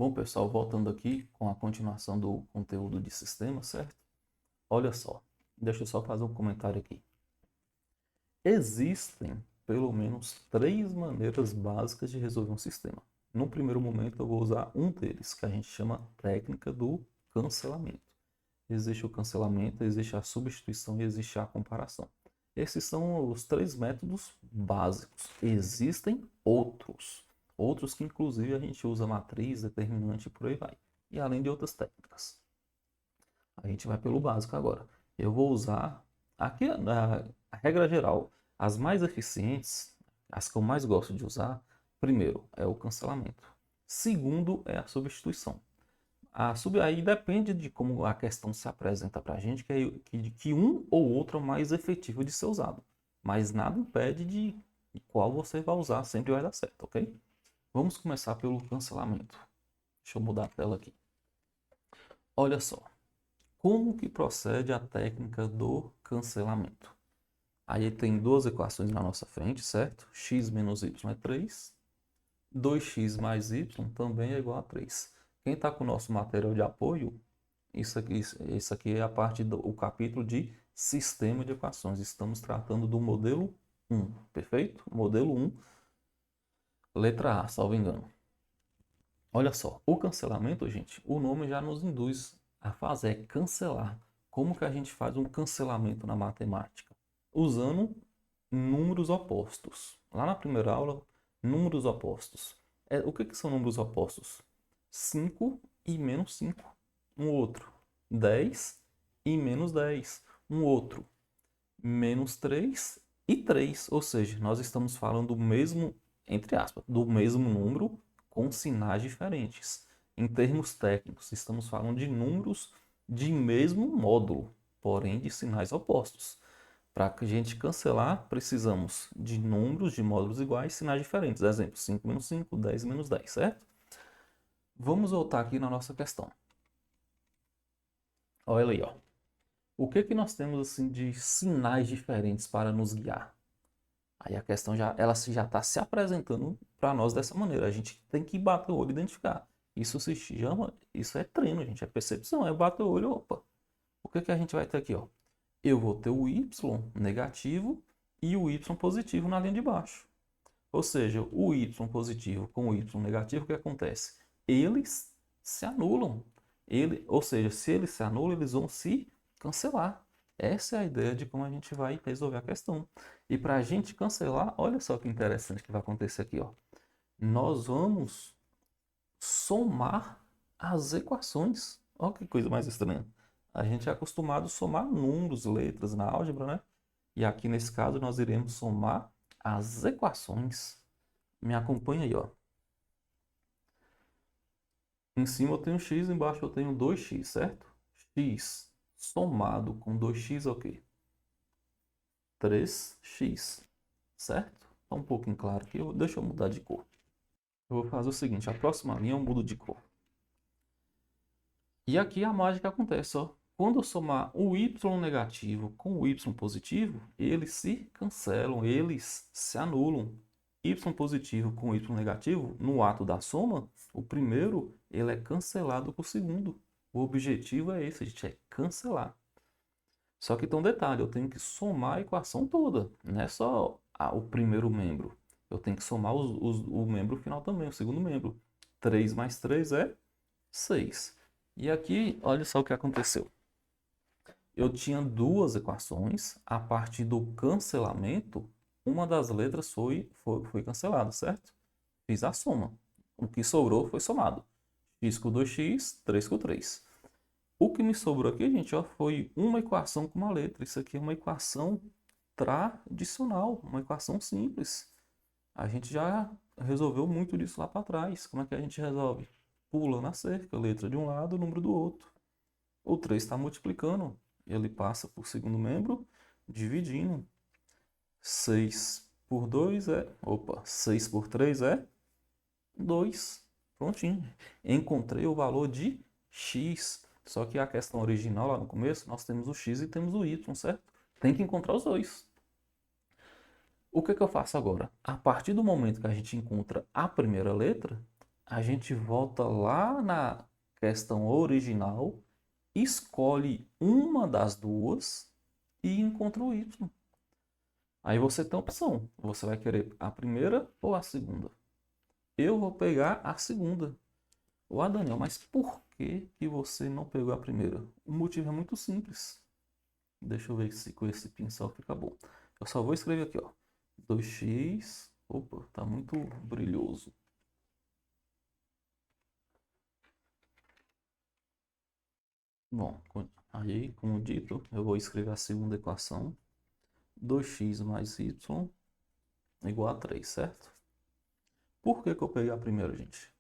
Bom, pessoal, voltando aqui com a continuação do conteúdo de sistema, certo? Olha só, deixa eu só fazer um comentário aqui. Existem pelo menos três maneiras básicas de resolver um sistema. No primeiro momento, eu vou usar um deles, que a gente chama técnica do cancelamento. Existe o cancelamento, existe a substituição e existe a comparação. Esses são os três métodos básicos. Existem outros que inclusive a gente usa matriz, determinante e por aí vai. E além de outras técnicas. A gente vai pelo básico agora. Eu vou usar aqui a regra geral, as mais eficientes, as que eu mais gosto de usar, primeiro é o cancelamento. Segundo é a substituição. Aí depende de como a questão se apresenta para a gente, que um ou outro é mais efetivo de ser usado. Mas nada impede de qual você vai usar, sempre vai dar certo, ok? Vamos começar pelo cancelamento. Deixa eu mudar a tela aqui. Olha só, como que procede a técnica do cancelamento? Aí tem duas equações na nossa frente, certo? X menos y é 3. 2x mais y também é igual a 3. Quem está com o nosso material de apoio, isso aqui é a parte do capítulo de sistema de equações. Estamos tratando do modelo 1, perfeito? Modelo 1, letra A, salvo engano. Olha só, o cancelamento, gente, o nome já nos induz a fazer, é cancelar. Como que a gente faz um cancelamento na matemática? Usando números opostos. Lá na primeira aula, números opostos. O que são números opostos? 5 e menos 5. Um outro. 10 e menos 10. Um outro. Menos 3 e 3. Ou seja, nós estamos falando do mesmo, entre aspas, do mesmo número com sinais diferentes. Em termos técnicos, estamos falando de números de mesmo módulo, porém de sinais opostos. Para a gente cancelar, precisamos de números de módulos iguais, sinais diferentes. Exemplo, 5 menos 5, 10 menos 10, certo? Vamos voltar aqui na nossa questão. Olha aí, ó. O que nós temos assim de sinais diferentes para nos guiar? Aí a questão já está se apresentando para nós dessa maneira. A gente tem que bater o olho e identificar. Isso se chama, isso é treino, gente, é percepção, é bater o olho, opa. O que a gente vai ter aqui, ó? Eu vou ter o y negativo e o y positivo na linha de baixo. Ou seja, o y positivo com o y negativo, o que acontece? Eles se anulam. Ou seja, se eles se anulam, eles vão se cancelar. Essa é a ideia de como a gente vai resolver a questão. E para a gente cancelar, olha só que interessante que vai acontecer aqui, ó. Nós vamos somar as equações. Olha que coisa mais estranha. A gente é acostumado a somar números, letras na álgebra, né? E aqui nesse caso nós iremos somar as equações. Me acompanha aí, ó. Em cima eu tenho x, embaixo eu tenho 2x, certo? X somado com 2x é o quê? 3x, certo? Está um pouquinho claro aqui. Deixa eu mudar de cor. Eu vou fazer o seguinte, a próxima linha eu mudo de cor. E aqui a mágica acontece, ó. Quando eu somar o y negativo com o y positivo, eles se cancelam, eles se anulam. Y positivo com y negativo, no ato da soma, o primeiro ele é cancelado com o segundo. O objetivo é esse, gente, é cancelar. Só que tem um detalhe, eu tenho que somar a equação toda, não é só o primeiro membro. Eu tenho que somar o membro final também, o segundo membro. 3 mais 3 é 6. E aqui, olha só o que aconteceu. Eu tinha duas equações, a partir do cancelamento, uma das letras foi cancelada, certo? Fiz a soma. O que sobrou foi somado. X com 2x, 3 com 3. O que me sobrou aqui, gente, ó, foi uma equação com uma letra. Isso aqui é uma equação tradicional, uma equação simples. A gente já resolveu muito disso lá para trás. Como é que a gente resolve? Pula na cerca, letra de um lado, número do outro. O 3 está multiplicando. Ele passa por segundo membro, dividindo. 6 por 2 é... Opa, 6 por 3 é 2. Prontinho. Encontrei o valor de x. Só que a questão original lá no começo, nós temos o x e temos o y, certo? Tem que encontrar os dois. O que eu faço agora? A partir do momento que a gente encontra a primeira letra, a gente volta lá na questão original, escolhe uma das duas e encontra o y. Aí você tem a opção, você vai querer a primeira ou a segunda? Eu vou pegar a segunda. Ô, Daniel, mas por que que você não pegou a primeira? O motivo é muito simples. Deixa eu ver se com esse pincel fica bom. Eu só vou escrever aqui, ó. 2x. Opa, tá muito brilhoso. Bom, aí, como dito, eu vou escrever a segunda equação. 2x mais y igual a 3, certo? Por que que eu peguei a primeira, gente?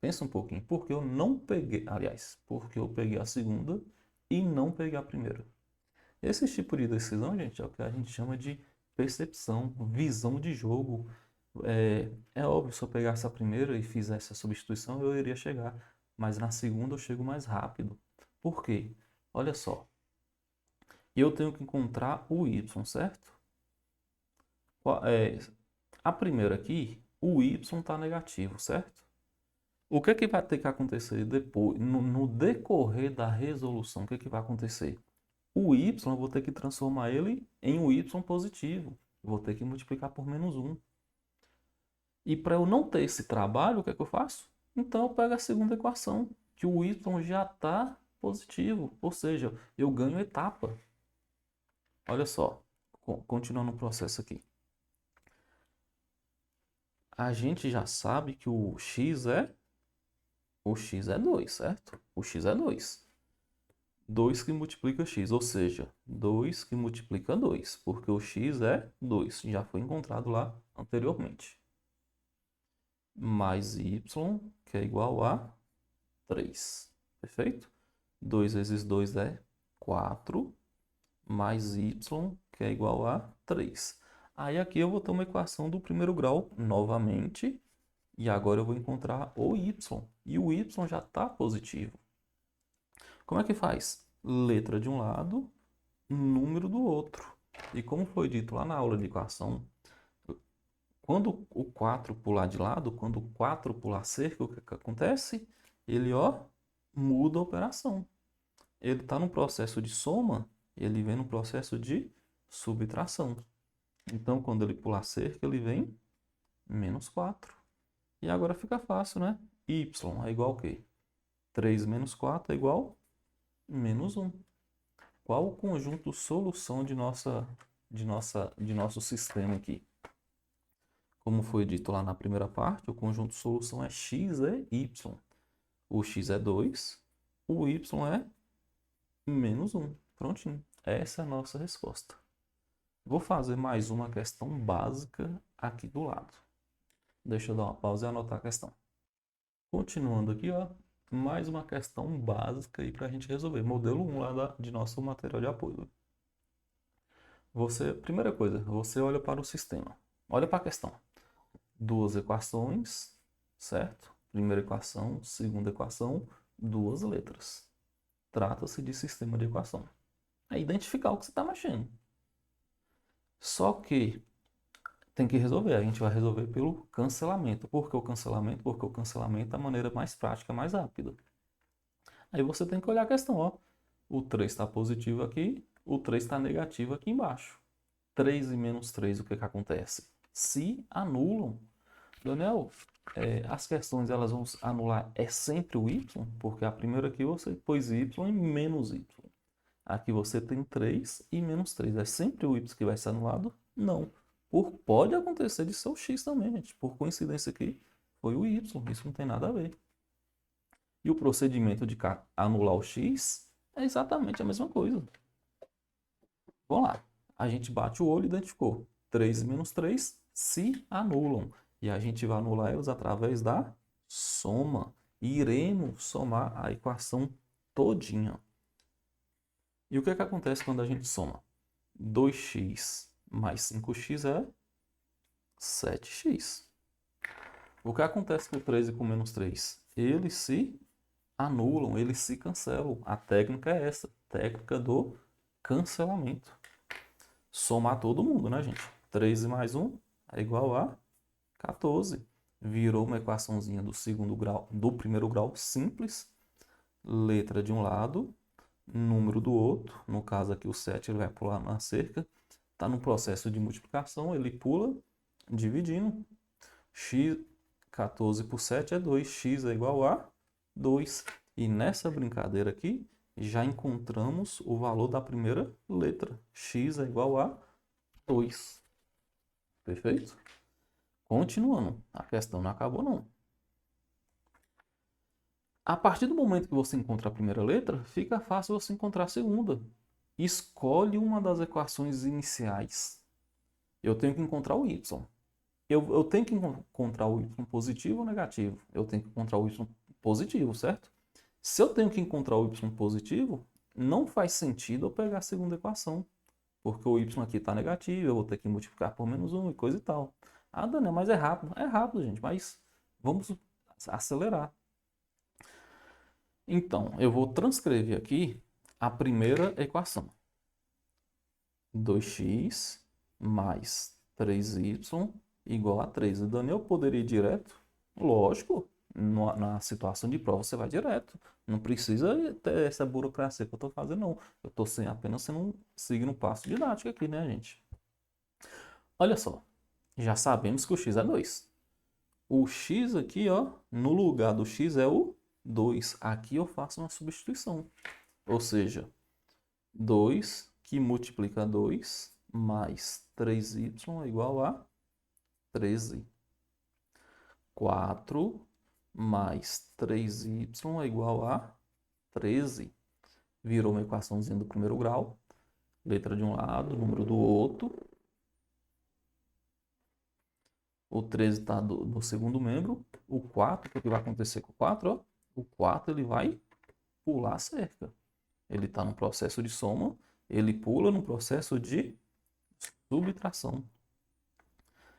Pensa um pouquinho. Por que eu não peguei, aliás, porque eu peguei a segunda e não peguei a primeira? Esse tipo de decisão, gente, é o que a gente chama de percepção, visão de jogo. É óbvio, se eu pegasse a primeira e fizesse a substituição, eu iria chegar. Mas na segunda eu chego mais rápido. Por quê? Olha só. Eu tenho que encontrar o y, certo? A primeira aqui, o y está negativo, certo? O que é que vai ter que acontecer depois, no decorrer da resolução? O que é que vai acontecer? O y, eu vou ter que transformar ele em um y positivo. Eu vou ter que multiplicar por menos 1. E para eu não ter esse trabalho, o que é que eu faço? Então eu pego a segunda equação, que o y já está positivo. Ou seja, eu ganho etapa. Olha só, continuando o processo aqui. A gente já sabe que o x é 2, certo? O x é 2. 2 que multiplica x, ou seja, 2 que multiplica 2, porque o x é 2, já foi encontrado lá anteriormente. Mais y, que é igual a 3, perfeito? 2 vezes 2 é 4, mais y, que é igual a 3. Aí aqui eu vou ter uma equação do primeiro grau novamente, e agora eu vou encontrar o y, e o y já está positivo. Como é que faz? Letra de um lado, número do outro. E como foi dito lá na aula de equação, quando o 4 pular de lado, quando o 4 pular cerca, o que que acontece? Ele, ó, muda a operação. Ele está no processo de soma, ele vem no processo de subtração. Então, quando ele pular cerca, ele vem menos 4. E agora fica fácil, né? Y é igual a quê? 3 menos 4 é igual a menos 1. Qual o conjunto solução de nosso sistema aqui? Como foi dito lá na primeira parte, o conjunto solução é x é y. O x é 2, o y é menos 1. Prontinho. Essa é a nossa resposta. Vou fazer mais uma questão básica aqui do lado. Deixa eu dar uma pausa e anotar a questão. Continuando aqui, ó, mais uma questão básica aí para a gente resolver. Modelo 1 lá de nosso material de apoio. Primeira coisa, você olha para o sistema. Olha para a questão. Duas equações, certo? Primeira equação, segunda equação, duas letras. Trata-se de sistema de equação. É identificar o que você está mexendo. Só que tem que resolver. A gente vai resolver pelo cancelamento. Por que o cancelamento? Porque o cancelamento é a maneira mais prática, mais rápida. Aí você tem que olhar a questão, ó. O 3 está positivo aqui, o 3 está negativo aqui embaixo. 3 e menos 3, o que que acontece? Se anulam. Daniel, as questões elas vão anular sempre o y, porque a primeira aqui você pôs y e menos y. Aqui você tem 3 e menos 3. É sempre o y que vai ser anulado? Não. Pode acontecer de ser o x também, gente. Por coincidência aqui, foi o y. Isso não tem nada a ver. E o procedimento de anular o x é exatamente a mesma coisa. Vamos lá. A gente bate o olho e identificou. 3 e menos 3 se anulam. E a gente vai anular eles através da soma. Iremos somar a equação todinha. E o que é que acontece quando a gente soma? 2x mais 5x é 7x. O que acontece com 3 e com menos 3? Eles se anulam, eles se cancelam. A técnica é essa, técnica do cancelamento. Somar todo mundo, né, gente? 3 e mais 1 é igual a 14. virou uma equaçãozinha do segundo grau, do primeiro grau simples, letra de um lado, número do outro, no caso aqui o 7 ele vai pular na cerca, está no processo de multiplicação, ele pula, dividindo, x 14 por 7 é 2, x é igual a 2. E nessa brincadeira aqui, já encontramos o valor da primeira letra, x é igual a 2. Perfeito? Continuando, a questão não acabou não. A partir do momento que você encontra a primeira letra, fica fácil você encontrar a segunda. Escolhe uma das equações iniciais. Eu tenho que encontrar o y. Eu tenho que encontrar o y positivo ou negativo? Eu tenho que encontrar o y positivo, certo? Se eu tenho que encontrar o y positivo, não faz sentido eu pegar a segunda equação. Porque o y aqui está negativo, eu vou ter que multiplicar por menos 1 e coisa e tal. Ah, Daniel, mas é rápido. É rápido, gente, mas vamos acelerar. Então, eu vou transcrever aqui a primeira equação. 2x mais 3y igual a 3. O Daniel poderia ir direto? Lógico, na situação de prova você vai direto. Não precisa ter essa burocracia que eu estou fazendo, não. Eu estou apenas seguindo um passo didático aqui, né, gente? Olha só, já sabemos que o x é 2. O x aqui, ó, no lugar do x é o 2. Aqui eu faço uma substituição. Ou seja, 2 que multiplica 2 mais 3y é igual a 13. 4 mais 3y é igual a 13. Virou uma equaçãozinha do primeiro grau. Letra de um lado, número do outro. O 13 está no segundo membro. O 4, o que vai acontecer com o 4? Ó? O 4 ele vai pular a cerca. Ele está no processo de soma. Ele pula no processo de subtração.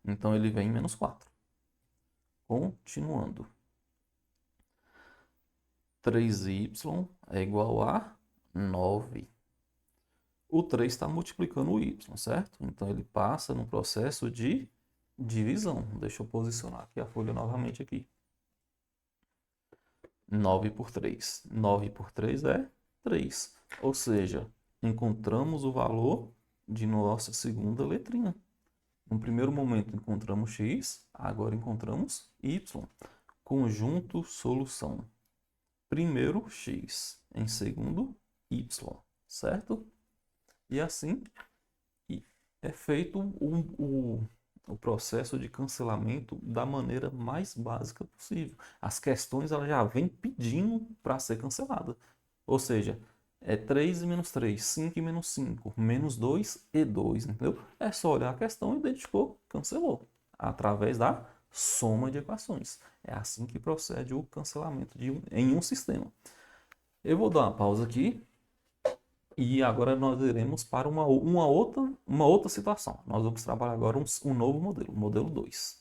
Então ele vem em menos 4. Continuando. 3y é igual a 9. O 3 está multiplicando o y, certo? Então ele passa no processo de divisão. Deixa eu posicionar aqui a folha novamente aqui. 9 por 3. 9 por 3 é 3. Ou seja, encontramos o valor de nossa segunda letrinha. No primeiro momento encontramos x, agora encontramos y. Conjunto solução. Primeiro x, em segundo y, certo? E assim é feito o processo de cancelamento da maneira mais básica possível. As questões elas já vêm pedindo para ser cancelada. Ou seja, é 3 e menos 3, 5 e menos 5, menos 2 e 2, entendeu? É só olhar a questão, identificou, cancelou. Através da soma de equações. É assim que procede o cancelamento em um sistema. Eu vou dar uma pausa aqui. E agora nós iremos para uma outra situação. Nós vamos trabalhar agora um novo modelo, o modelo 2.